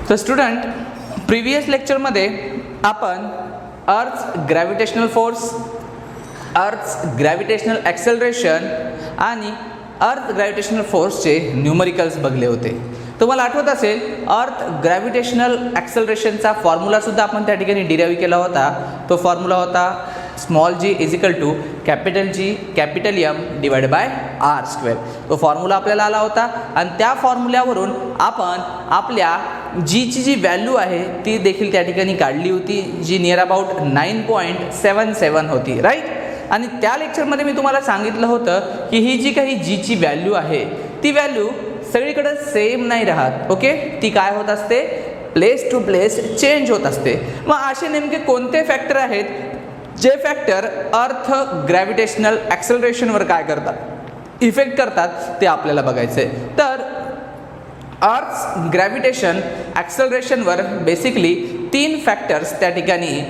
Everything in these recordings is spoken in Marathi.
तर स्टुडंट, प्रिव्हियस लेक्चरमध्ये आपण अर्थ ग्रॅव्हिटेशनल फोर्स, अर्थ ग्रॅव्हिटेशनल ॲक्सेलरेशन आणि अर्थ ग्रॅव्हिटेशनल फोर्सचे न्यूमरिकल्स बघले होते. तुम्हाला आठवत असेल अर्थ ग्रॅव्हिटेशनल ॲक्सेलरेशनचा फॉर्म्युलासुद्धा आपण त्या ठिकाणी डिराईव्ह केला होता. तो फॉर्म्युला होता small G is equal to capital G capital M divide by R square. तो फॉर्म्युला आपल्याला आला होता आणि त्या फॉर्म्युल्यावरून आपण आपल्या जीची जी व्हॅल्यू आहे ती देखील त्या ठिकाणी काढली होती, जी नियर अबाउट 9.77 होती, राईट. आणि त्या लेक्चरमध्ये मी तुम्हाला सांगितलं होतं की ही जी काही जीची व्हॅल्यू आहे ती व्हॅल्यू सगळीकडे सेम नाही राहत. ओके, ती काय होत असते, प्लेस टू प्लेस चेंज होत असते. मग असे नेमके कोणते फॅक्टर आहेत जे फॅक्टर अर्थ ग्रॅव्हिटेशनल ॲक्सेलरेशनवर काय करतात, इफेक्ट करतात, ते आपल्याला बघायचं आहे. तर अर्थ ग्रॅव्हिटेशन ॲक्सेलरेशनवर बेसिकली 3 फॅक्टर्स त्या ठिकाणी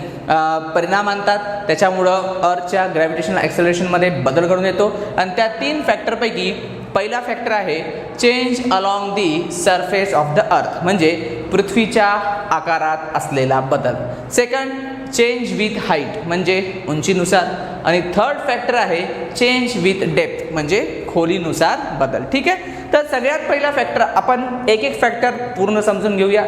परिणाम आणतात. त्याच्यामुळं अर्थच्या ग्रॅव्हिटेशनल ॲक्सेलरेशनमध्ये बदल घडून येतो. आणि त्या 3 फॅक्टरपैकी पहिला फॅक्टर आहे change along the surface of the अर्थ, म्हणजे पृथ्वीच्या आकारात असलेला बदल. सेकंड, चेंज विथ हाईट, म्हणजे उंचीनुसार. आणि थर्ड फॅक्टर आहे चेंज विथ डेप्थ, म्हणजे खोलीनुसार बदल. ठीक आहे, तर सगळ्यात पहिला फॅक्टर आपण एक एक फॅक्टर पूर्ण समजून घेऊया.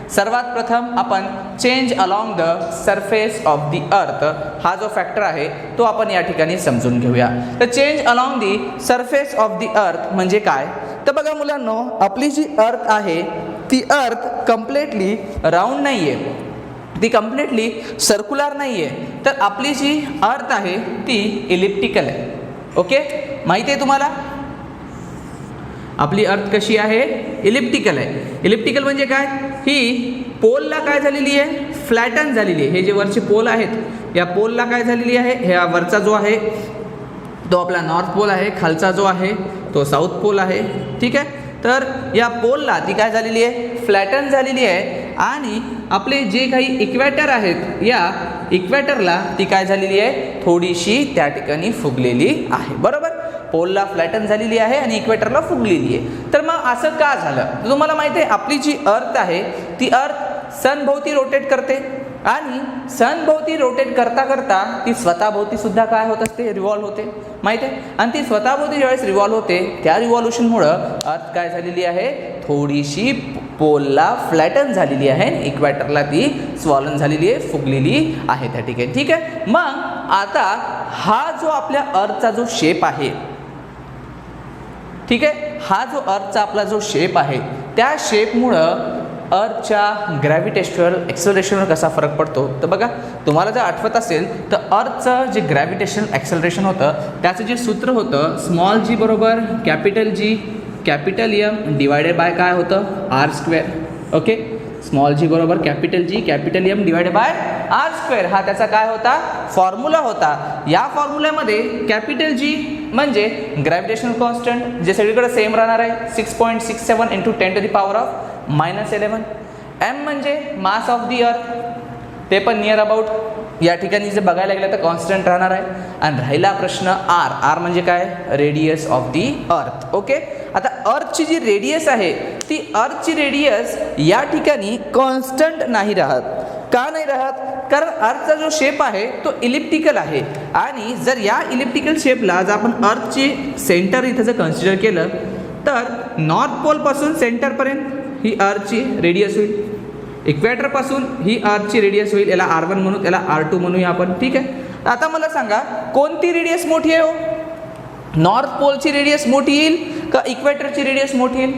सर्वात प्रथम आपण change along the surface of the अर्थ हा जो फॅक्टर आहे तो आपण या ठिकाणी समजून घेऊया. तर change along the surface of the अर्थ म्हणजे काय, तर बघा मुलांनो, आपली जी अर्थ आहे ती अर्थ कम्प्लिटली राऊंड नाही आहे, ती कम्प्लिटली सर्क्युलर नाही आहे. तर आपली जी अर्थ आहे ती इलिप्टिकल आहे. ओके, माहिती आहे तुम्हाला आपली अर्थ कशी आहे, इलिप्टिकल आहे. इलिप्टिकल म्हणजे काय, ही पोलला काय झालेली आहे, फ्लॅटन झालेली आहे. हे जे वरचे पोल आहेत या पोलला काय झालेली आहे, ह्या वरचा जो आहे तो आपला नॉर्थ पोल आहे, खालचा जो आहे तो साऊथ पोल आहे. ठीक आहे, तर या पोलला ती काय झालेली आहे, फ्लॅटन झालेली आहे. आणि आपले जे काही इक्वेटर आहेत या इक्वेटरला ती काय झालेली आहे, थोडीशी त्या ठिकाणी फुगलेली आहे. बरोबर, पोलला फ्लॅटन झालेली आहे आणि इक्वेटरला फुगलेली आहे. तर मग असं का झालं, तर तुम्हाला माहिती आहे आपली जी अर्थ आहे ती अर्थ सनभोवती रोटेट करते आणि सनभोवती रोटेट करता करता ती स्वतःभोवती सुद्धा काय होत असते, रिव्हॉल्व होते, माहिती आहे. आणि ती स्वतःभोवती ज्यावेळेस रिव्हॉल्व होते त्या रिव्हॉल्युशनमुळं अर्थ काय झालेली आहे, थोडीशी पोलला फ्लॅटन झालेली आहे, इक्वेटरला ती स्वॉलन झालेली आहे, फुगलेली आहे त्या ठिकाणी. ठीक आहे, मग आता हा जो आपल्या अर्थचा जो शेप आहे, ठीक आहे, हा जो अर्थचा आपला जो शेप आहे त्या शेपमुळं अर्थच्या ग्रॅव्हिटेशनल ॲक्सेलरेशनवर कसा फरक पडतो. तर बघा, तुम्हाला जर आठवत असेल तर अर्थचं जे ग्रॅव्हिटेशनल ॲक्सेलरेशन होतं त्याचं जे सूत्र होतं स्मॉल जी बरोबर capital G capital M divided by काय होतं, R square. Okay, small G बरोबर capital G capital M divided by R square हा त्याचा काय होता, फॉर्म्युला होता. या फॉर्म्युल्यामध्ये कॅपिटल जी म्हणजे ग्रॅव्हिटेशनल कॉन्स्टंट जे सगळीकडे सेम राहणार आहे 6.67 इंटू 10⁻⁻11. एम म्हणजे मास ऑफ दी अर्थ, ते पण नियर अबाउट या ठिकाणी जे बघायला गेलं तर कॉन्स्टंट राहणार आहे. आणि राहिला प्रश्न आर, आर म्हणजे काय, रेडियस ऑफ दी अर्थ. ओके, आता अर्थची जी रेडियस आहे ती अर्थची रेडियस या ठिकाणी कॉन्स्टंट नाही राहत. का नाही राहत, कारण अर्थचा जो शेप आहे तो इलिप्टिकल आहे. आणि जर या इलिप्टिकल शेपला जर आपण अर्थची सेंटर इथं जर कन्सिडर केलं तर नॉर्थ पोलपासून सेंटरपर्यंत ही अर्थची रेडियस होईल, इक्वेटरपासून ही अर्थची रेडियस होईल, याला R1 म्हणू, याला R2 म्हणूया आपण. ठीक आहे, आता मला सांगा कोणती रेडियस मोठी आहे हो, नॉर्थ पोलची रेडियस मोठी येईल का इक्वेटरची रेडियस मोठी येईल.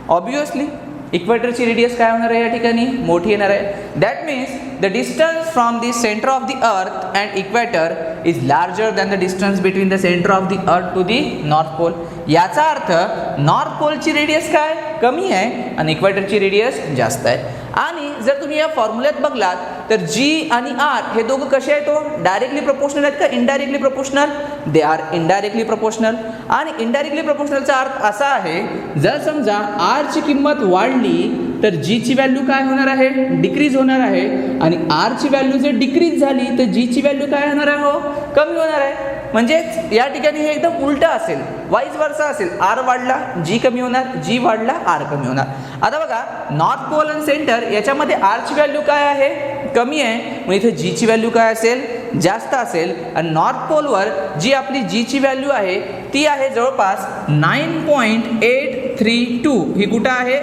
ऑब्वियसली इक्वेटरची रेडियस काय होणार आहे या ठिकाणी, मोठी येणार आहे. That means the distance from the centre of the earth and equator is larger than the distance between the centre of the earth to the north pole. याचा अर्थ नॉर्थ पोलची रेडियस काय, कमी आहे आणि इक्वेटरची रेडियस जास्त आहे. आणि जर तुम्ही या फॉर्म्युल्यात बघलात तर जी आणि आर हे दोघं कसे आहेत, तो डायरेक्टली प्रोपोर्शनल आहेत का indirectly proportional, they are indirectly proportional. आणि इनडायरेक्टली प्रोपोर्शनलचा अर्थ असा आहे, जर समजा आरची किंमत वाढली तर जीची व्हॅल्यू काय होणार आहे, डिक्रीज होणार आहे. आणि आरची व्हॅल्यू जर डिक्रीज झाली तर जीची व्हॅल्यू काय होणार आहे, हो कमी होणार आहे. म्हणजेच या ठिकाणी हे एकदम उलट असेल, वाईज वर्सा असेल, आर वाढला जी कमी होणार, जी वाढला आर कमी होणार. आता बघा नॉर्थ पोल आणि सेंटर याच्यामध्ये आरची व्हॅल्यू काय आहे, कमी आहे, मग इथे जीची व्हॅल्यू काय असेल, जास्त असेल. आणि नॉर्थ पोलवर जी आपली जीची व्हॅल्यू आहे ती आहे जवळपास 9.832. ही कुठं आहे,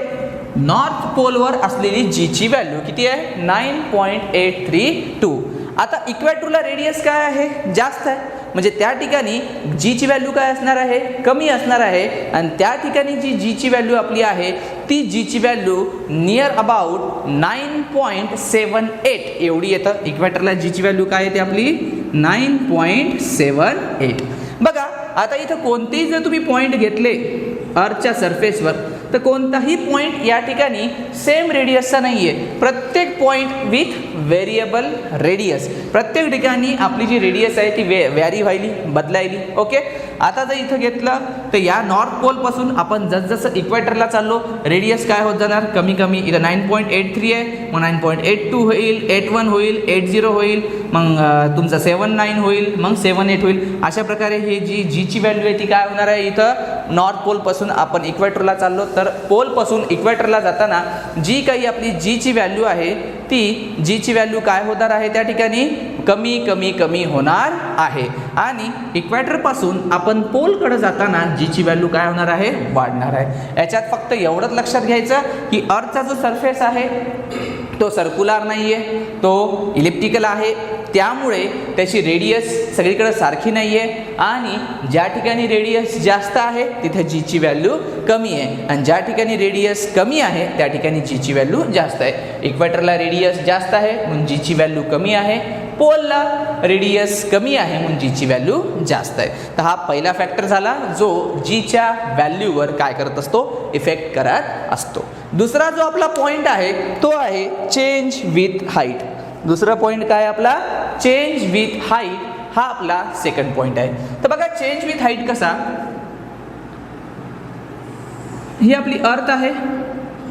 नॉर्थ पोलवर असलेली जीची व्हॅल्यू किती आहे, 9.832. आता इक्वेटरला रेडियस काय आहे, जास्त आहे, म्हणजे त्या ठिकाणी जीची व्हॅल्यू काय असणार आहे, कमी असणार आहे. आणि त्या ठिकाणी जी जीची व्हॅल्यू आपली आहे ती जीची व्हॅल्यू नियर अबाउट 9.78 एवढी येतं. इक्वेटरला जीची व्हॅल्यू काय येते आपली 9.78. बघा आता इथं कोणतेही जर तुम्ही पॉईंट घेतले अर्थच्या सरफेसवर तर कोणताही पॉईंट या ठिकाणी सेम रेडियसचा नाही आहे. प्रत्येक पॉईंट विथ व्हेरिएबल रेडियस. प्रत्येक ठिकाणी आपली जी रेडियस आहे ती व्हॅरी व्हायली, बदलायली. ओके, आता जर इथं घेतलं तर या नॉर्थ पोलपासून आपण जसजसं इक्वेटरला चाललो रेडियस काय होत जाणार, कमी कमी. इथं 9.83 आहे, मग 9.82 होईल, 81 होईल, 80 होईल, मग तुमचं 79 होईल, मग 78 होईल. अशा प्रकारे हे जी जीची व्हॅल्यू आहे ती काय होणार आहे, इथं नॉर्थ पोलपासून आपण इक्वेटरला चाललो तर पोलपासून इक्वेटरला जाताना जी काही आपली जीची व्हॅल्यू आहे ती जीची व्हॅल्यू काय होणार आहे, त्या ठिकाणी कमी कमी कमी होणार आहे. आणि इक्वेटरपासून आपण पोलकडे जाताना जीची व्हॅल्यू काय होणार आहे, वाढणार आहे. याच्यात फक्त एवढंच लक्षात घ्यायचं की अर्थचा जो सरफेस आहे तो सर्क्युलर नाही आहे, तो इलिप्टिकल आहे, त्यामुळे त्याची रेडियस सगळीकडे सारखी नाही आहे. आणि ज्या ठिकाणी रेडियस जास्त आहे तिथे जीची व्हॅल्यू कमी आहे, आणि ज्या ठिकाणी रेडियस कमी आहे त्या ठिकाणी जीची व्हॅल्यू जास्त आहे. इक्वेटरला रेडियस जास्त आहे म्हणून जीची व्हॅल्यू कमी आहे, पोलला रेडियस कमी आहे म्हणून जीची व्हॅल्यू जास्त आहे. तर हा पहिला फॅक्टर झाला जो जीच्या व्हॅल्यूवर काय करत असतो, इफेक्ट करत असतो. दुसरा जो आपला पॉईंट आहे तो आहे चेंज विथ हाईट. दुसरा पॉईंट काय आपला, चेंज विथ हाईट, हा आपला सेकंड पॉईंट आहे. तर बघा चेंज विथ हाईट कसा, ही आपली अर्थ आहे.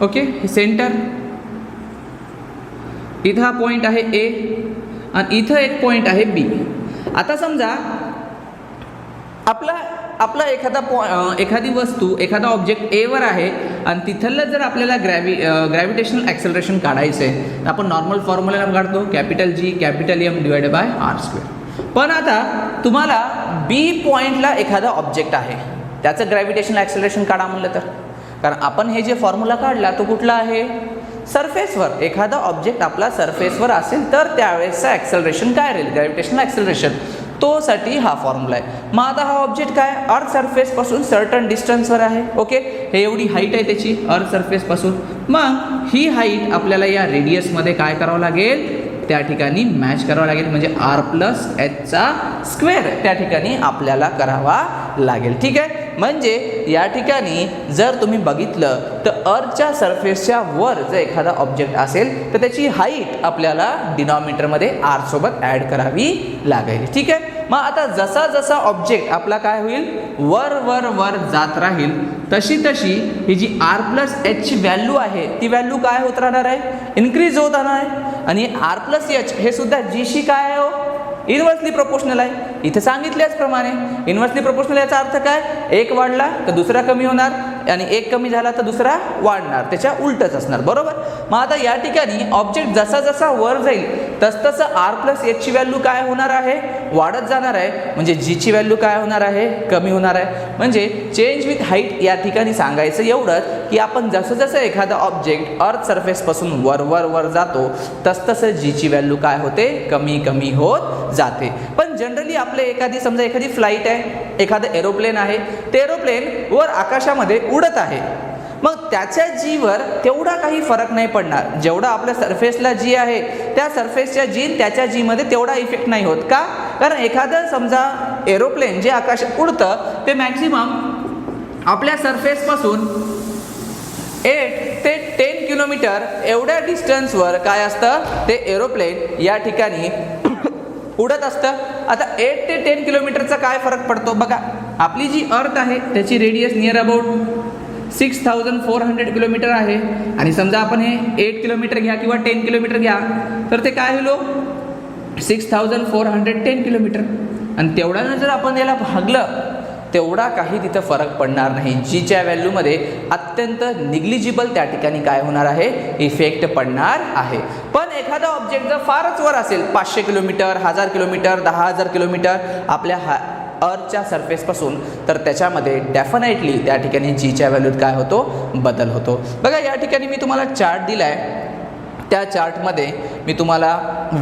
ओके, हे सेंटर, इथं हा पॉईंट आहे ए आणि इथं एक पॉईंट आहे बी. आता समजा आपला एखादी वस्तू, एखादा ऑब्जेक्ट एवर आहे आणि तिथलं जर आपल्याला ग्रॅव्हिटेशनल ॲक्सेलरेशन काढायचं आहे तर आपण नॉर्मल फॉर्म्युला काढतो, capital G capital M divided by R square. पण आता तुम्हाला बी पॉईंटला एखादा ऑब्जेक्ट आहे त्याचं ग्रॅव्हिटेशनल ॲक्सेलरेशन काढा म्हणलं तर, कारण आपण हे जे फॉर्म्युला काढला तो कुठला आहे, सरफेसवर. एखादा ऑब्जेक्ट आपला सरफेसवर असेल तर त्यावेळेसचं ॲक्सेलरेशन काय राहील, ग्रॅव्हिटेशनल ॲक्सेलरेशन, तो साठी हा फॉर्म्युला आहे. मग आता हा ऑब्जेक्ट काय अर्थ सरफेसपासून सर्टन डिस्टन्सवर आहे. ओके, हे एवढी हाईट आहे त्याची अर्थ सरफेसपासून. मग ही हाईट आपल्याला या रेडियसमध्ये काय करावं लागेल, त्या ठिकाणी मॅच करावं लागेल, म्हणजे आर प्लस एचचा स्क्वेअर त्या ठिकाणी आपल्याला करावा लागेल. ठीक आहे, म्हणजे या ठिकाणी जर तुम्ही बघितलं तर अर्थच्या सरफेसच्या वर जर एखादा ऑब्जेक्ट असेल तर त्याची हाईट आपल्याला डिनॉमिनेटरमध्ये आर सोबत ॲड करावी लागेल. ठीक आहे, मग आता जसा जसा ऑब्जेक्ट आपला काय होईल वर वर वर जात राहील तशी तशी ही जी आर प्लस एचची व्हॅल्यू आहे ती व्हॅल्यू काय होत राहणार आहे, इन्क्रीज होत राहणार आहे. आणि आर प्लस एच हे सुद्धा जीशी काय आहे, हो इन्व्हर्सली प्रोपोर्शनल आहे. इथे सांगितल्याचप्रमाणे इन्व्हर्सली प्रोपोर्शनल याचा अर्थ काय, एक वाढला तर दुसरा कमी होणार आणि एक कमी झाला तर दुसरा वाढणार, त्याच्या उलटच असणार. बरोबर. मग आता या ठिकाणी ऑब्जेक्ट जसा जसा वर जाईल तसतसं आर प्लस एचची व्हॅल्यू काय होणार आहे, वाढत जाणार आहे, म्हणजे जीची व्हॅल्यू काय होणार आहे, कमी होणार आहे. म्हणजे चेंज विथ हाईट या ठिकाणी सांगायचं एवढंच की आपण जसं जसं एखादा ऑब्जेक्ट अर्थ सरफेसपासून वर वर वर जातो तसतसं जीची व्हॅल्यू काय होते, कमी कमी होत जाते. पण जनरली आपले समजा एखादी फ्लाईट आहे, एखादं एरोप्लेन आहे, ते एरोप्लेन वर आकाशामध्ये उडत आहे. मग त्याच्या जीवर तेवढा काही फरक नाही पडणार, जेवढा आपल्या सरफेसला जी आहे त्या सरफेसच्या जी त्याच्या जीमध्ये तेवढा इफेक्ट नाही होत. का, कारण एखादं समजा एरोप्लेन जे आकाशात उडतं ते मॅक्झिमम आपल्या सरफेसपासून 8 ते 10 किलोमीटर एवढ्या डिस्टन्सवर काय असतं, ते एरोप्लेन या ठिकाणी उडत असतं. आता 8 ते 10 किलोमीटरचा काय फरक पडतो बघा, आपली जी अर्थ आहे त्याची रेडियस नियर अबाउट 6400 किलोमीटर आहे. आणि समजा आपण हे 8 किलोमीटर घ्या किंवा 10 किलोमीटर घ्या तर ते काय होईल 6410 किलोमीटर. आणि तेवढ्यानं जर आपण याला भागलं तेवढा काही तिथं फरक पडणार नाही. जीच्या व्हॅल्यूमध्ये अत्यंत निग्लिजिबल त्या ठिकाणी काय होणार आहे, इफेक्ट पडणार आहे. पण एखादा ऑब्जेक्ट जर फारच वर असेल, 500 किलोमीटर, 1000 किलोमीटर, 10,000 किलोमीटर आपल्या अर्थच्या सरफेसपासून, तर त्याच्यामध्ये डेफिनेटली त्या ठिकाणी जीच्या व्हॅल्यूत काय होतो, बदल होतो. बघा या ठिकाणी मी तुम्हाला चार्ट दिला आहे. त्या चार्टमध्ये मी तुम्हाला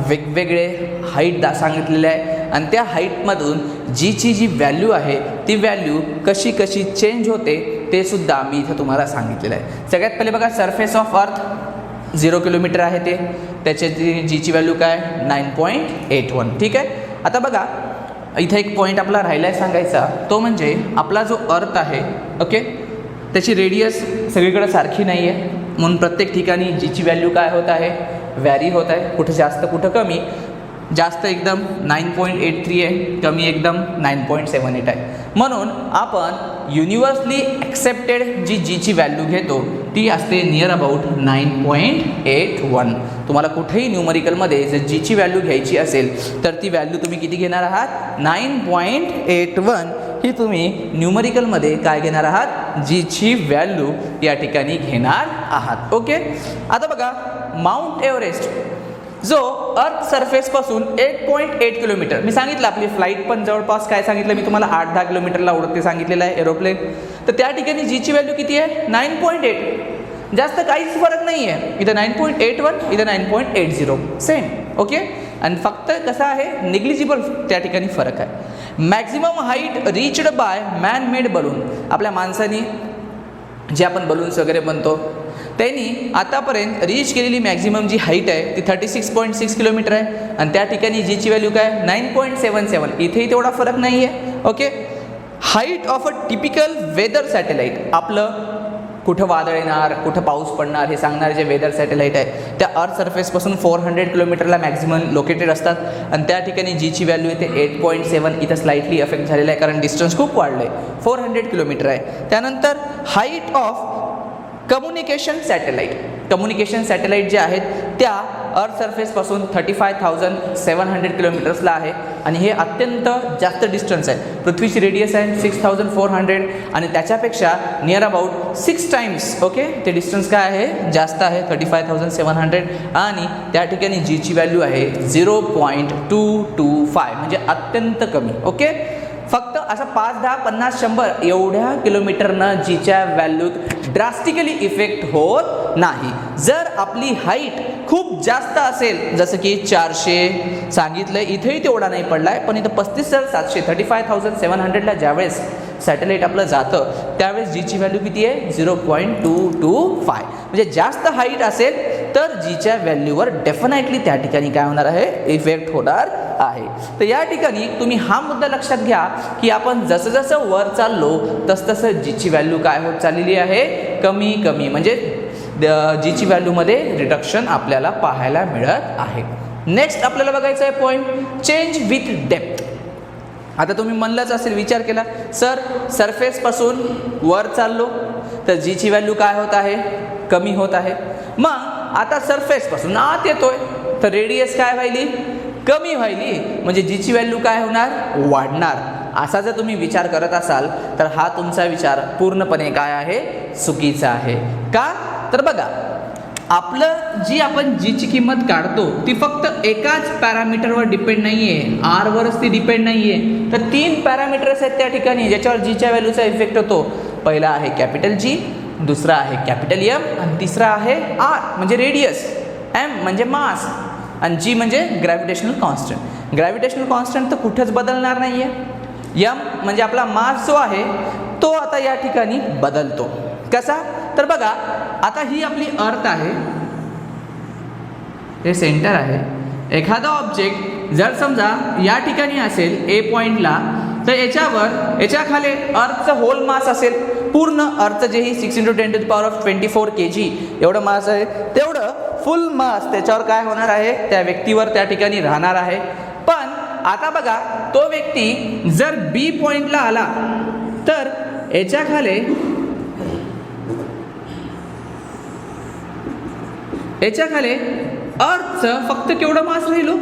वेगवेगळे हाईट सांगितलेले आहे आणि त्या हाईटमधून जीची जी व्हॅल्यू आहे ती व्हॅल्यू कशी कशी चेंज होते ते सुद्धा मी इथं तुम्हाला सांगितलेलं आहे. सगळ्यात पहिले बघा सरफेस ऑफ अर्थ 0 किलोमीटर आहे ते, त्याच्याची जीची व्हॅल्यू काय 9.81. ठीक आहे. आता बघा इथं एक पॉईंट आपला राहिला आहे सांगायचा, तो म्हणजे आपला जो अर्थ आहे ओके, त्याची रेडियस सगळीकडे सारखी नाही आहे, म्हणून प्रत्येक ठिकाणी जीची व्हॅल्यू काय होत आहे, व्हॅरी होत आहे. कुठं जास्त कुठं कमी. जास्त एकदम 9.83 आहे, कमी एकदम 9.78 आहे. म्हणून आपण युनिव्हर्सली ॲक्सेप्टेड जी जीची व्हॅल्यू घेतो ती असते नियर अबाउट 9.81. तुम्हाला कुठेही न्यूमरिकलमध्ये जर जीची व्हॅल्यू घ्यायची असेल तर ती व्हॅल्यू तुम्ही किती घेणार आहात, 9.81 ही तुम्ही न्यूमरिकलमध्ये काय घेणार आहात, जीची व्हॅल्यू या ठिकाणी घेणार आहात. ओके. आता बघा माउंट एव्हरेस्ट जो अर्थ सरफेसपासून 8.8 किलोमीटर, मी सांगितलं आपली फ्लाईट पण जवळपास काय सांगितलं मी तुम्हाला 8-10 किलोमीटरला उडते सांगितलेलं आहे एरोप्लेन. तर त्या ठिकाणी जीची व्हॅल्यू किती आहे, 9.8. जास्त काहीच फरक नाही आहे. इथं 9.81, इथं 9.80 सेम. ओके. आणि फक्त कसं आहे, निग्लिजिबल त्या ठिकाणी फरक आहे. Maximum height reached by man made balloon, आपल्या माणसानी जे आपण बलून्स वगैरे बनतो त्यांनी आतापर्यंत रीच केलेली मॅक्झिमम जी हाईट आहे ती 36.6 किलोमीटर आहे आणि त्या ठिकाणी जीची व्हॅल्यू काय 9.77. इथेही तेवढा फरक नाही आहे. Okay. Height of a typical weather satellite, आपलं कुठं वादळ येणार, कुठं पाऊस पडणार हे सांगणारे जे वेदर सॅटेलाईट आहे त्या अर्थ सरफेसपासून 400 किलोमीटरला मॅक्झिमम लोकेटेड असतात आणि त्या ठिकाणी जीची व्हॅल्यू येते 8.7. इथं स्लाइटली अफेक्ट झालेला आहे कारण डिस्टन्स खूप वाढलं आहे, 400 किलोमीटर आहे. त्यानंतर height of communication satellite, communication satellite जे आहेत त्या अर्थ सरफेसपासून 35,700 किलोमीटर्सला आहे आणि हे अत्यंत जास्त डिस्टन्स आहे. पृथ्वीची रेडियस आहे 6,400 आणि त्याच्यापेक्षा नियर अबाउट 6 टाइम्स ओके ते डिस्टन्स काय आहे, जास्त आहे 35,700 आणि त्या ठिकाणी जीची व्हॅल्यू आहे 0.225 म्हणजे अत्यंत कमी. ओके. फक्त असं 5, 10, 50, 100 एवढ्या किलोमीटरनं जीच्या व्हॅल्यूत ड्रास्टिकली इफेक्ट होत नाही. जर आपली हाईट खूप जास्त असेल जसं की 400 सांगितलं, इथेही तेवढा नाही पडला आहे पण इथं 35,700 35,700ला ज्यावेळेस सॅटेलाईट आपलं जातं त्यावेळेस जीची व्हॅल्यू किती आहे 0.225. म्हणजे जास्त हाईट असेल तर जीच्या व्हॅल्यूवर डेफिनेटली त्या ठिकाणी काय होणार आहे, इफेक्ट होणार आहे. तर या ठिकाणी तुम्ही हा मुद्दा लक्षात घ्या की आपण जसं जसं वर चाललो तसतसं जीची व्हॅल्यू काय होत चाललेली आहे, कमी कमी म्हणजे जीची व्हॅल्यूमध्ये रिडक्शन आपल्याला पाहायला मिळत आहे. नेक्स्ट आपल्याला बघायचं आहे पॉईंट चेंज विथ डेप्थ. आता तुम्ही म्हणलंच असेल, विचार केला सर सरफेसपासून वर चाललो तर जीची व्हॅल्यू काय होत आहे, कमी होत आहे. मग आता सरफेसपासून आत येतोय तर रेडियस काय व्हायली, कमी व्हायली म्हणजे जीची व्हॅल्यू काय होणार, वाढणार. असा जर तुम्ही विचार करत असाल तर हा तुमचा विचार पूर्णपणे काय आहे, चुकीचा आहे. का तर बघा आपलं जी आपण जीची किंमत काढतो ती फक्त एकाच पॅरामीटरवर डिपेंड नाही आहे, आरवरच ती डिपेंड नाही आहे. तर 3 पॅरामीटर्स आहेत त्या ठिकाणी ज्याच्यावर जीच्या व्हॅल्यूचा इफेक्ट होतो. पहिला आहे कॅपिटल जी, दुसरा आहे कॅपिटल एम आणि तिसरा आहे आर म्हणजे रेडियस, एम म्हणजे मास आणि जी म्हणजे ग्रॅव्हिटेशनल कॉन्स्टंट. ग्रॅव्हिटेशनल कॉन्स्टंट तर कुठंच बदलणार नाही आहे. एम म्हणजे आपला मास जो आहे तो आता या ठिकाणी बदलतो. कसा तर बघा आता ही आपली अर्थ आहे, हे सेंटर आहे. एखादा ऑब्जेक्ट जर समजा या ठिकाणी असेल ए पॉईंटला तर याच्या खाली अर्थचं होल मास असेल, पूर्ण अर्थ जे ही 6 × 10⁻24 kg एवढं मास आहे, तेवढं फुल मास त्याच्यावर काय होणार आहे, त्या व्यक्तीवर त्या ठिकाणी राहणार आहे. पण आता बघा तो व्यक्ती जर बी पॉईंटला आला तर याच्या खाली अर्थचं फक्त केवढं मास राहिलो,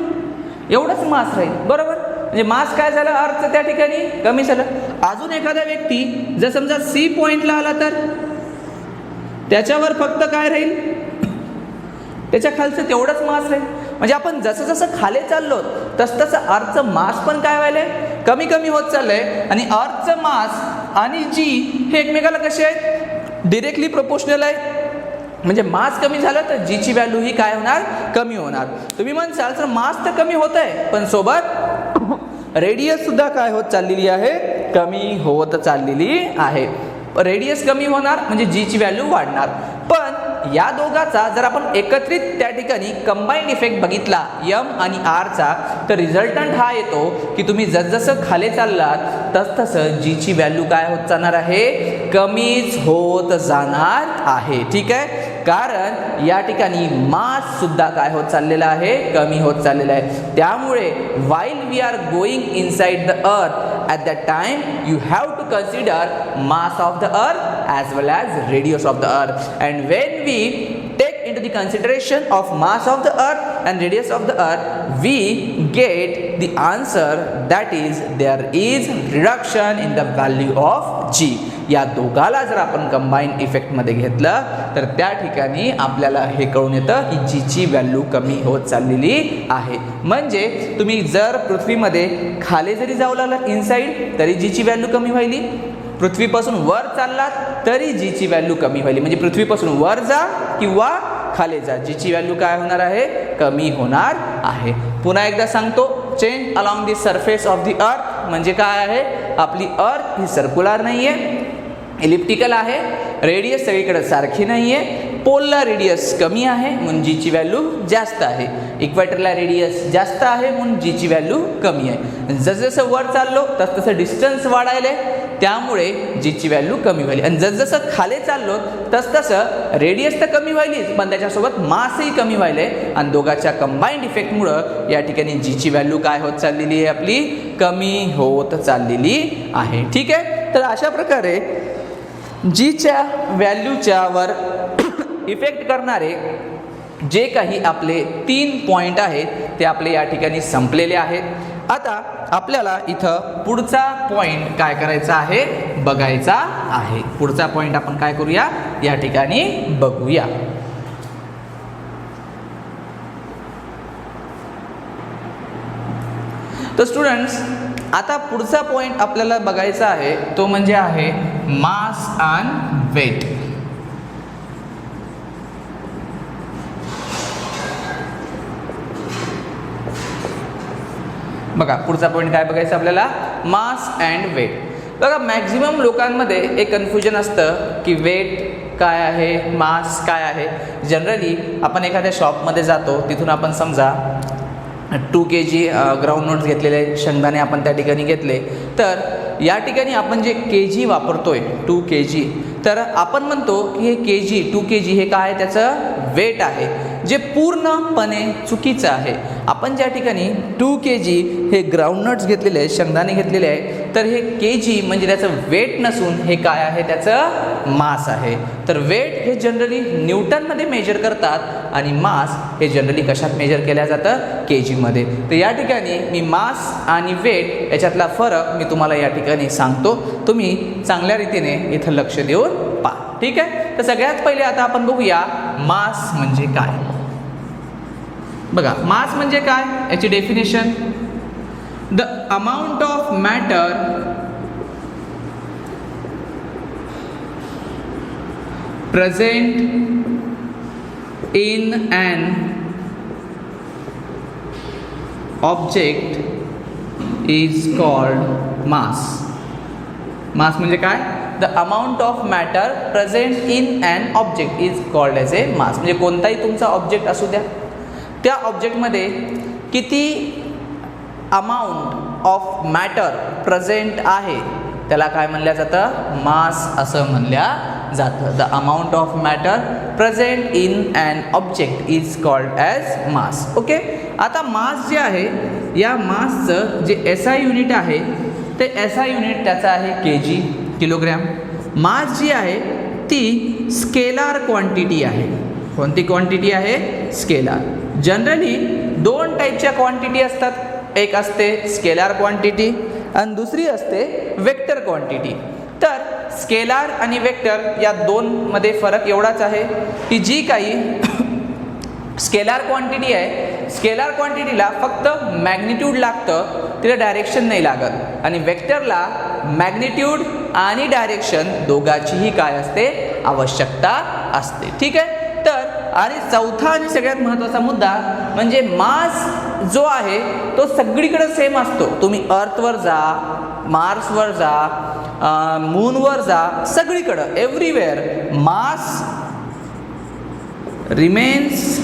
एवढंच मास राहील बरोबर. म्हणजे मास काय झालं, अर्थचं त्या ठिकाणी कमी झालं. अजून एखादा व्यक्ती जर समजा सी पॉइंटला आला तर त्याच्यावर फक्त काय राहील, त्याच्या खालचं तेवढंच मास राहील. म्हणजे आपण जसं जसं खाली चाललो तसं अर्थचं मास पण काय व्हायलंय, कमी कमी होत चाललंय. आणि अर्थचं मास आणि जी हे एकमेकाला कसे आहेत, डिरेक्टली प्रोपोर्शनल आहे. म्हणजे मास कमी झालं तर जीची व्हॅल्यू ही काय होणार, कमी होणार. तुम्ही म्हणसाल तर मास तर कमी होत आहे पण सोबत रेडियस सुद्धा काय होत चाललेली आहे, कमी होत चाललेली आहे. रेडियस कमी होणार म्हणजे जीची व्हॅल्यू वाढणार. पण या दोघाचा जर आपण एकत्रित त्या ठिकाणी कंबाईंड इफेक्ट बघितला यम आणि आरचा, तर रिझल्टंट हा येतो की तुम्ही जसजसं खाली चाललात तसतसं जीची व्हॅल्यू काय होत जाणार आहे, कमीच होत जाणार आहे. ठीक आहे, कारण या ठिकाणी मास सुद्धा काय होत चाललेला आहे, कमी होत चाललेला आहे. त्यामुळे while we are going inside the earth at that time you have to consider mass of the earth as well as radius of the earth. And when we take into the consideration of mass of the earth and radius of the earth, we get the answer that is there is reduction in the value of g. या दोघाला जर आपण कंबाईन इफेक्ट मध्ये घेतलं तर त्या ठिकाणी आपल्याला हे कळून येतं की जी ची व्हॅल्यू कमी होत चाललेली आहे. म्हणजे तुम्ही जर पृथ्वीमध्ये खाली जरी जाऊ लागलात इनसाइड तरी जी ची व्हॅल्यू कमी व्हायली, पृथ्वीपासून वर चाललात तरी जीची व्हॅल्यू कमी व्हायली. म्हणजे पृथ्वीपासून वर जा किंवा खाली जा, जीची व्हॅल्यू काय होणार आहे, कमी होणार आहे. पुन्हा एकदा सांगतो, change along the surface of the अर्थ म्हणजे काय आहे, आपली अर्थ ही सर्क्युलर नाही आहे, इलिप्टिकल आहे. रेडियस सगळीकडे सारखी नाही आहे. पोलला रेडियस कमी आहे म्हणून जीची व्हॅल्यू जास्त आहे. इक्वेटरला रेडियस जास्त आहे म्हणून जीची व्हॅल्यू कमी आहे. जसजसं वर चाललो तसतसं डिस्टन्स वाढायले त्यामुळे जीची व्हॅल्यू कमी व्हायली. आणि जसजसं खाली चाललो तसतसं रेडियस तर कमी व्हायलीच पण त्याच्यासोबत मासही कमी व्हायले. आणि दोघांच्या कंबाईंड इफेक्टमुळं या ठिकाणी जीची व्हॅल्यू काय होत चाललेली आहे, आपली कमी होत चाललेली आहे. ठीक आहे, तर अशा प्रकारे जीच्या व्हॅल्यूच्या वर इफेक्ट करणारे जे काही आपले 3 पॉईंट आहेत ते आपले या ठिकाणी संपलेले आहेत. आता आपल्याला इथं पुढचा पॉईंट काय करायचा आहे, बघायचा आहे. पुढचा पॉईंट आपण काय करूया, या ठिकाणी बघूया. तर स्टुडंट्स, आता पुढचा पॉईंट आपल्याला बघायचा आहे तो म्हणजे आहे मास अँड वेट. बघा पुढचा पॉईंट काय बघायचा आपल्याला, मास अँड वेट. बघा मॅक्झिमम लोकांमध्ये एक कन्फ्युजन असतं की वेट काय आहे, मास काय आहे. जनरली आपण एखाद्या शॉपमध्ये जातो, तिथून आपण समजा 2 kg ग्राउंड नट्स घेतलेले, शेंगदाणे आपण त्या ठिकाणी घेतले, तर या ठिकाणी आपण जे kg वापरतोय 2 kg, तर आपण म्हणतो की हे kg 2 kg हे काय, त्याचं वेट आहे, जे पूर्णपणे चुकीचं आहे. आपण ज्या ठिकाणी 2 kg हे ग्राउंडनट्स घेतलेले आहे, शेंगदाणे घेतलेले आहे, तर हे kg म्हणजे त्याचं वेट नसून हे काय आहे, त्याचं मास आहे. तर वेट हे जनरली न्यूटनमध्ये मेजर करतात आणि मास हे जनरली कशात मेजर केलं जातं, kg मध्ये. तर या ठिकाणी मी मास आणि वेट याच्यातला फरक मी तुम्हाला या ठिकाणी सांगतो, तुम्ही चांगल्या रीतीने इथं लक्ष देऊन पहा. ठीक आहे, तर सगळ्यात पहिले आता आपण बघूया मास म्हणजे काय. बघा मास म्हणजे काय, याची definition, the amount of matter present in an object is called mass. Mass म्हणजे काय, the amount of matter present in an object is called as a mass. म्हणजे कोणताही तुमचा ऑब्जेक्ट असू द्या, त्या ऑब्जेक्टमध्ये किती अमाऊंट ऑफ मॅटर प्रेझेंट आहे त्याला काय म्हणलं जातं, मास असं म्हणल्या जातं. The amount of matter present in an object is called as mass. Okay, आता मास जे आहे, या मासचं जे SI युनिट आहे ते SI युनिट त्याचं आहे kg, किलोग्रॅम. मास जी आहे ती स्केलार क्वांटिटी आहे. कोणती क्वांटिटी आहे, स्केलार. जनरली 2 टाईपच्या क्वांटिटी असतात, एक असते स्केलार क्वांटिटी आणि दुसरी असते वेक्टर क्वांटिटी. तर स्केलार आणि वेक्टर या दोनमध्ये फरक एवढाच आहे की जी काही स्केलार क्वांटिटी आहे, स्केलार क्वांटिटीला फक्त मॅग्निट्यूड लागतं, तिला डायरेक्शन नाही लागत. आणि वेक्टरला मॅग्निट्यूड आणि डायरेक्शन दोघांचीही काय असते, आवश्यकता असते. ठीक आहे. तर आणि चौथा आणि सगळ्यात महत्त्वाचा मुद्दा म्हणजे मास जो आहे तो सगळीकडे सेम असतो. तुम्ही अर्थवर जा, मार्सवर जा, मूनवर जा, सगळीकडं एव्हरीवेअर मास रिमेन्स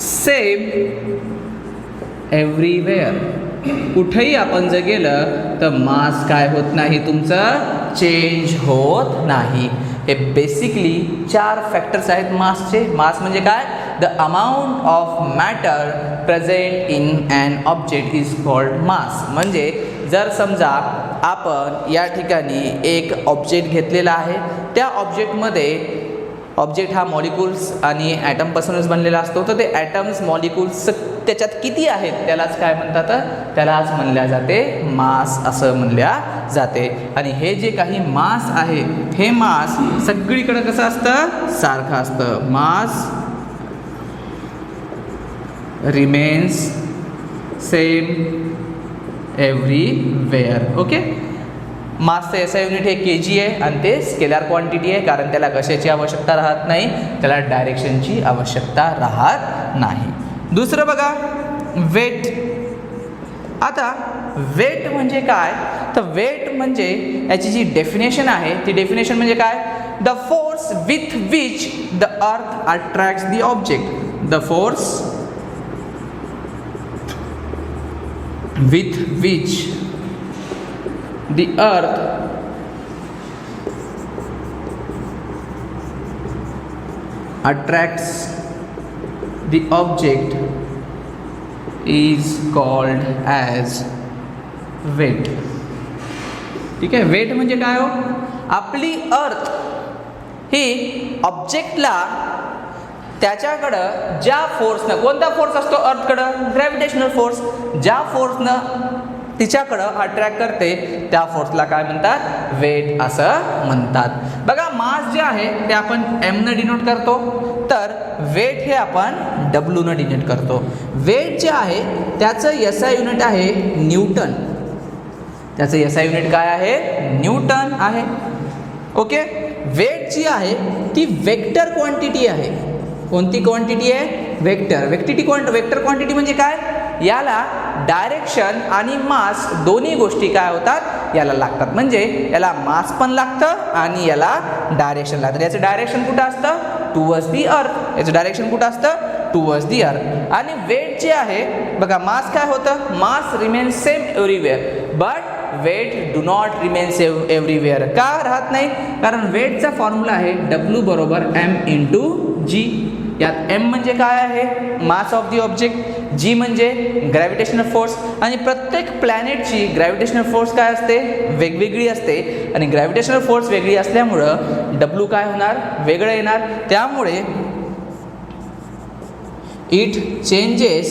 सेम एव्हरीवेअर. कुठेही आपण जर गेलं तर मास काय होत नाही, तुमचं चेंज होत नाही. हे बेसिकली 4 फॅक्टर्स आहेत मासचे. मास म्हणजे काय, the amount of matter present in an object is called mass. म्हणजे जर समजा आपण या ठिकाणी एक ऑब्जेक्ट घेतलेला आहे, त्या ऑब्जेक्टमध्ये ऑब्जेक्ट हा मॉलिक्युल्स आणि ॲटमपासूनच बनलेला असतो, तर ते ॲटम्स मॉलिक्युल्स त्याच्यात किती आहेत त्यालाच काय म्हणतात, त्यालाच म्हणल्या जाते मास असं म्हणल्या जाते. आणि हे जे काही मास आहे हे मास सगळीकडे कसं असतं, सारखं असतं. Mass remains same everywhere. Okay. मासचं SI युनिट हे kg आहे आणि ते स्केलर क्वांटिटी आहे, कारण त्याला कशाची आवश्यकता राहत नाही, त्याला डायरेक्शनची आवश्यकता राहत नाही. दुसरं बघा वेट. आता वेट म्हणजे काय, तर वेट म्हणजे याची जी डेफिनेशन आहे ती डेफिनेशन म्हणजे काय, the force with which the earth attracts the object. The force with which the earth attracts the object is called as weight. ठीक आहे. वेट म्हणजे काय हो, आपली अर्थ ही ऑब्जेक्टला त्याच्याकडं ज्या फोर्सनं, कोणता फोर्स असतो अर्थकडं, ग्रॅव्हिटेशनल फोर्स, ज्या फोर्सनं तिच्याकडं अट्रॅक्ट करते त्या फोर्सला काय म्हणतात, वेट असं म्हणतात. बघा मास जे आहे ते आपण एमनं डिनोट करतो, तर वेट हे आपण डब्ल्यूनं डिनोट करतो. वेट जे आहे त्याचं SI युनिट आहे न्यूटन. त्याचं SI युनिट काय आहे, न्यूटन आहे. ओके. वेट जी आहे ती वेक्टर क्वांटिटी आहे. कोणती क्वांटिटी आहे, वेक्टर. वेक्टर क्वांटिटी म्हणजे काय, याला डायरेक्शन आणि मास दोन्ही गोष्टी काय होतात, याला लागतात. म्हणजे याला मास पण लागतं आणि याला डायरेक्शन लागतं. याचं डायरेक्शन कुठं असतं, टुवर्ड्स दी अर्थ. याचं डायरेक्शन कुठं असतं, टुवर्ड्स दी अर्थ. आणि वेट जे आहे बघा, मास काय होतं, mass remains same everywhere, but weight do not remains everywhere. का राहत नाही, कारण वेटचा फॉर्म्युला आहे W बरोबर m/g. यात m म्हणजे काय आहे, mass of the object, g म्हणजे ग्रॅव्हिटेशनल फोर्स. आणि प्रत्येक प्लॅनेटची ग्रॅव्हिटेशनल फोर्स काय असते, वेगवेगळी असते. आणि ग्रॅव्हिटेशनल फोर्स वेगळी असल्यामुळं W काय होणार, वेगळं येणार. त्यामुळे it changes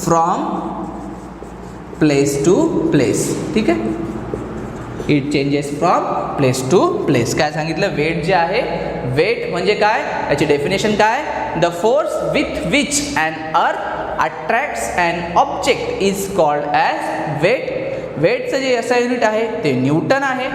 from place to place. ठीक आहे. It changes from place to place. काय सांगितलं, वेट जे आहे, वेट म्हणजे काय, याची डेफिनेशन काय, the force with which an earth attracts an object is called as weight. वेटचं जे SI युनिट आहे ते न्यूटन आहे.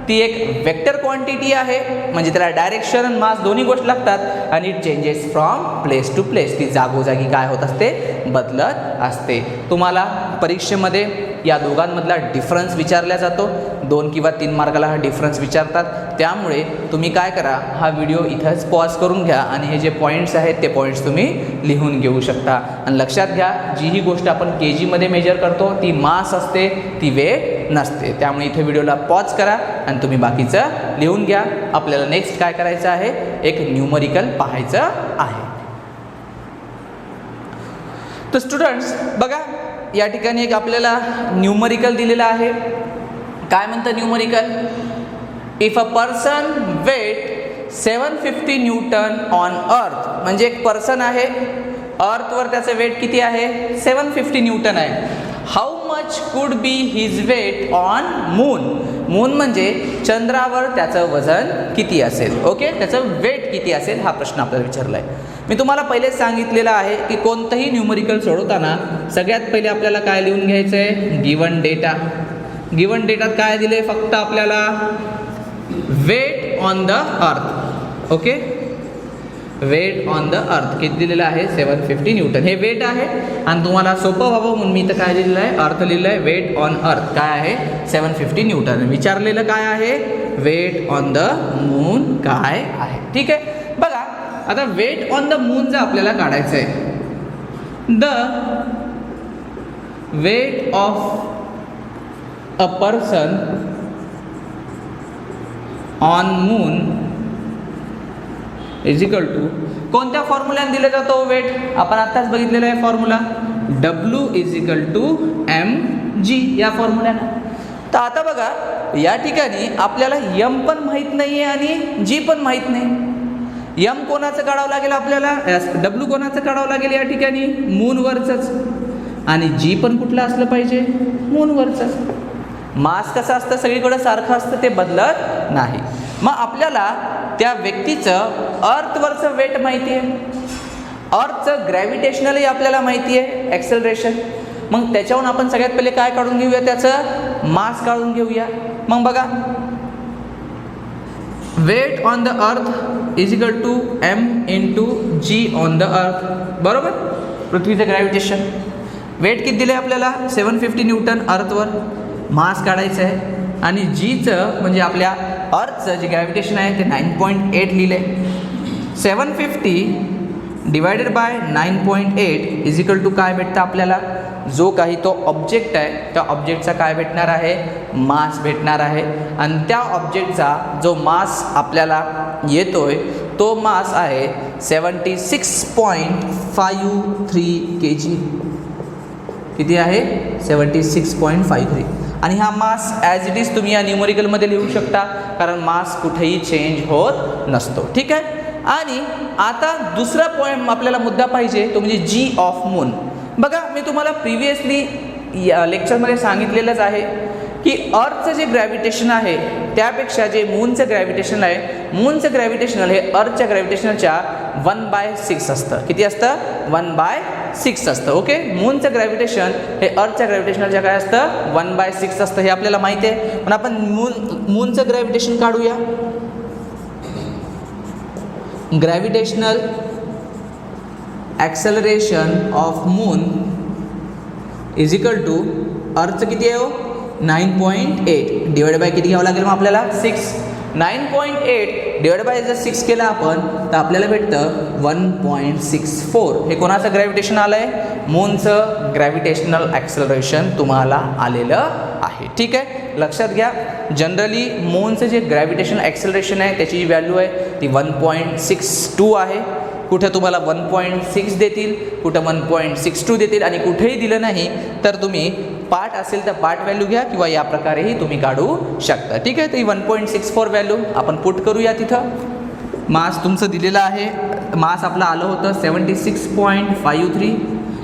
ती एक वेक्टर क्वांटिटी आहे, म्हणजे त्याला डायरेक्शन आणि मास दोन्ही गोष्टी लागतात. आणि it changes from place to place. ती जागोजागी काय होत असते, बदलत असते. तुम्हाला परीक्षेमध्ये या दोघांमधला डिफरन्स विचारला जातो. 2 किंवा 3 मार्काला हा डिफरन्स विचारतात. त्यामुळे तुम्ही काय करा, हा व्हिडिओ इथंच पॉज करून घ्या आणि हे जे पॉईंट्स आहेत ते पॉईंट्स तुम्ही लिहून घेऊ शकता. आणि लक्षात घ्या, जी ही गोष्ट आपण kgमध्ये मेजर करतो ती मास असते, ती वेट नसते. त्यामुळे इथे व्हिडिओला पॉज करा आणि तुम्ही बाकीचं लिहून घ्या. आपल्याला नेक्स्ट काय करायचं आहे, एक न्यूमरिकल पाहायचं आहे. तर स्टुडंट्स बघा, या ठिकाणी एक आपल्याला न्यूमरिकल दिलेला आहे. काय म्हणतं numerical, if a person weight 750 newton on earth. म्हणजे एक पर्सन आहे, अर्थवर त्याचं वेट किती आहे, 750 न्यूटन आहे. How much much could be his weight on moon. Moon म्हणजे चंद्रावर त्याचं वजन किती असेल. ओके, त्याचं वेट किती असेल हा प्रश्न आपल्याला विचारला आहे. मी तुम्हाला पहिलेच सांगितलेलं आहे की कोणतंही न्यूमरिकल सोडवताना सगळ्यात पहिले आपल्याला काय लिहून घ्यायचं आहे, गिवन डेटा. गिवन डेटात काय दिले, फक्त आपल्याला weight on the earth. Okay, weight on the earth किती दिलेलं आहे, 750 न्यूटन. हे वेट आहे आणि तुम्हाला सोपं व्हावं म्हणून मी इथं काय लिहिलेलं आहे, अर्थ लिहिलं आहे. वेट ऑन अर्थ काय आहे, 750 न्यूटन. विचारलेलं काय आहे, वेट ऑन द मून काय आहे. ठीक आहे, बघा आता वेट ऑन द मून जर आपल्याला काढायचं आहे, the weight of a person on moon is equal to, कोणत्या फॉर्म्युल्याने दिला जातो वेट, आपण आत्ताच बघितलेला आहे formula, W is equal to mg या फॉर्म्युल्यानं. तर आता बघा या ठिकाणी आपल्याला m पण माहीत नाही आहे आणि g पण माहीत नाही. m कोणाचं काढावं लागेल आपल्याला, W कोणाचं काढावं लागेल या ठिकाणी, मूनवरचंच. आणि g पण कुठलं असलं पाहिजे, मूनवरचंच. मास कसं असतं, सगळीकडे सारखं असतं, ते बदलत नाही. मग आपल्याला त्या व्यक्तीचं अर्थवरचं वेट माहिती आहे, अर्थचं ग्रॅव्हिटेशनलही आपल्याला माहिती आहे, ॲक्सेलरेशन. मग त्याच्याहून आपण सगळ्यात पहिले काय काढून घेऊया, त्याचं मास काढून घेऊया. मग बघा weight on the earth is equal to m into g on the earth. बरोबर, पृथ्वीचं ग्रॅव्हिटेशन वेट किती दिलं आहे आपल्याला, 750 न्यूटन अर्थवर. मास काढायचं आहे आणि जीचं म्हणजे आपल्या अर्थचं जे ग्रॅव्हिटेशन आहे ते 9.8 लिहिलं आहे. 750 divided by 9.8 is equal to काय भेटतं आपल्याला, जो काही तो ऑब्जेक्ट आहे त्या ऑब्जेक्टचा काय भेटणार आहे, मास भेटणार आहे. आणि त्या ऑब्जेक्टचा जो मास आपल्याला येतोय तो मास आहे 76.53 kg. किती आहे, 76.53. आणि हा मास ॲज इट इज तुम्ही या न्यूमरिकलमध्ये लिहू शकता, कारण मास कुठेही चेंज होत नसतो. ठीक आहे. आणि आता दुसरा पॉईंट आपल्याला मुद्दा पाहिजे तो म्हणजे जी ऑफ मून. बघा मी तुम्हाला प्रिव्हियसली या लेक्चरमध्ये सांगितलेलंच आहे की अर्थचं जे ग्रॅव्हिटेशन आहे त्यापेक्षा जे मूनचं ग्रॅव्हिटेशन आहे, मूनचं ग्रॅव्हिटेशनल हे अर्थच्या ग्रॅव्हिटेशनलच्या 1/6 असतं. किती असतं, 1/6 असतं. ओके, मूनचं ग्रॅव्हिटेशन हे अर्थच्या ग्रॅव्हिटेशनलच्या काय असतं, 1/6 असतं. हे आपल्याला माहिती आहे. पण आपण मूनचं ग्रॅव्हिटेशन काढूया. Gravitational acceleration of moon is equal to अर्थचं किती आहे, 9.8 डिवाइड बाय किती घ्यावं लागेल मग आपल्याला, 6. 9.8 डिवाइड बाय जर 6 केला आपण तर आपल्याला भेटतं 1.64. हे कोणाचं ग्रॅव्हिटेशन आलं आहे, मूनचं ग्रॅव्हिटेशनल ॲक्सेलरेशन तुम्हाला आलेलं आहे. ठीक आहे, लक्षात घ्या. जनरली मूनचं जे ग्रॅव्हिटेशनल ॲक्सेलरेशन आहे त्याची जी व्हॅल्यू आहे ती 1.62 आहे. कुठं तुम्हाला 1.6 देतील, कुठं 1.62 देतील आणि कुठेही दिलं नाही तर तुम्ही पार्ट असेल तर पार्ट व्हॅल्यू घ्या किंवा या प्रकारेही तुम्ही काढू शकता. ठीक आहे, तर 1.64 व्हॅल्यू आपण पुट करूया तिथं. मास तुमचं दिलेलं आहे, मास आपलं आलं होतं 76.53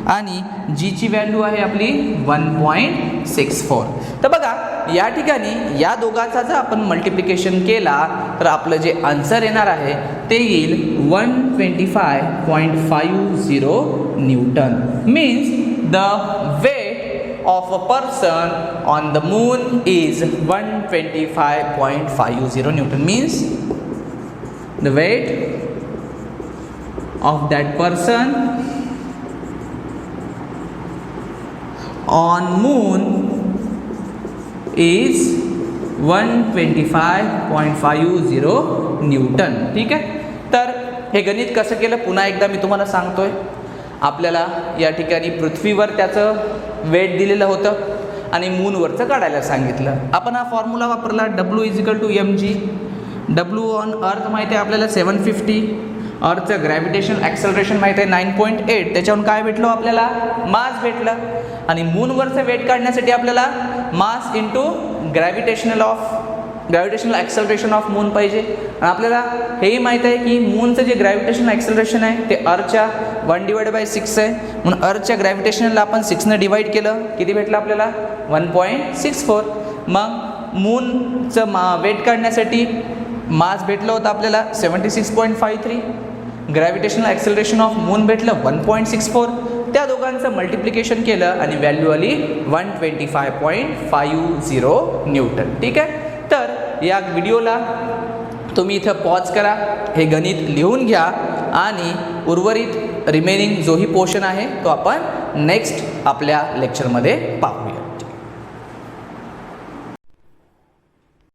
आणि जीची व्हॅल्यू आहे आपली 1.64. तर बघा या ठिकाणी या दोघाचा जर आपण मल्टिप्लिकेशन केला तर आपलं जे आन्सर येणार आहे ते येईल 125.50 newton. Means the weight of a person on the moon is 125.50 Newton. Means the weight of that person on moon is 125.50 Newton. ठीक आहे. तर हे गणित कसं केलं पुन्हा एकदा मी तुम्हाला सांगतोय. आपल्याला या ठिकाणी पृथ्वीवर त्याचं वेट दिलेलं होतं आणि मूनवरचं काढायला सांगितलं. आपण हा फॉर्म्युला वापरला, W is equal to mg. W on earth माहिती आहे आपल्याला 750, अर्थचं ग्रॅव्हिटेशन ॲक्सेलरेशन माहिती आहे 9.8. त्याच्यावरून काय भेटलं आपल्याला, मास भेटलं. आणि मूनवरचं वेट काढण्यासाठी आपल्याला mass into gravitational of gravitational acceleration of moon पाहिजे. आणि आपल्याला हेही माहीत आहे की मूनचं जे ग्रॅव्हिटेशनल ॲक्सेलरेशन आहे ते अर्थच्या 1/6 आहे. म्हणून अर्थच्या ग्रॅव्हिटेशनला आपण 6ने डिवाईड केलं, किती भेटलं आपल्याला 1.64. मग मूनचं वेट काढण्यासाठी मास भेटलं होतं आपल्याला 76.53. ग्रॅव्हिटेशनल ॲक्सेलरेशन ऑफ मून भेटलं 1.64. त्या दोघांचं मल्टिप्लिकेशन केलं आणि व्हॅल्यू आली 125.50 न्यूटन. ठीक आहे. तर या व्हिडिओला तुम्ही इथं पॉज करा, हे गणित लिहून घ्या आणि उर्वरित रिमेनिंग जोही पोर्शन आहे तो आपण नेक्स्ट आपल्या लेक्चरमध्ये पाहूया.